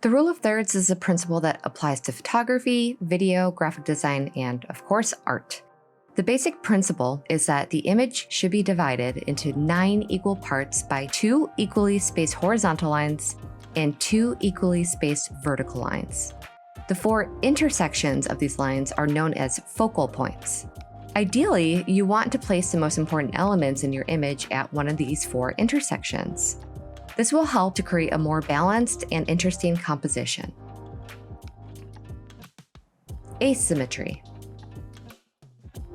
The rule of thirds is a principle that applies to photography, video, graphic design, and of course, art. The basic principle is that the image should be divided into 9 equal parts by 2 equally spaced horizontal lines and 2 equally spaced vertical lines. The 4 intersections of these lines are known as focal points. Ideally, you want to place the most important elements in your image at one of these 4 intersections. This will help to create a more balanced and interesting composition. Asymmetry.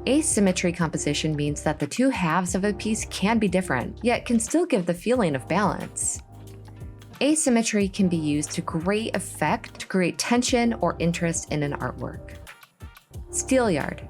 Asymmetry composition means that the 2 halves of a piece can be different, yet can still give the feeling of balance. Asymmetry can be used to great effect to create tension or interest in an artwork. Steelyard.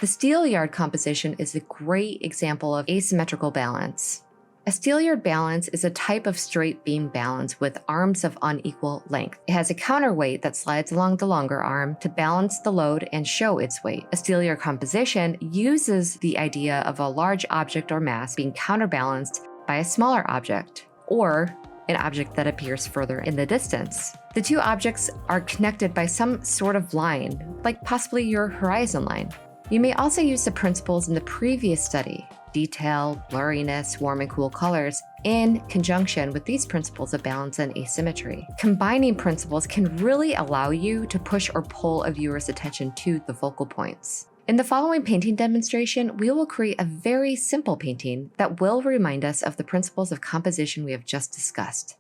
The Steelyard composition is a great example of asymmetrical balance. A Steelyard balance is a type of straight beam balance with arms of unequal length. It has a counterweight that slides along the longer arm to balance the load and show its weight. A Steelyard composition uses the idea of a large object or mass being counterbalanced by a smaller object, or an object that appears further in the distance. The 2 objects are connected by some sort of line, like possibly your horizon line. You may also use the principles in the previous study, detail, blurriness, warm and cool colors, in conjunction with these principles of balance and asymmetry. Combining principles can really allow you to push or pull a viewer's attention to the focal points. In the following painting demonstration, we will create a very simple painting that will remind us of the principles of composition we have just discussed.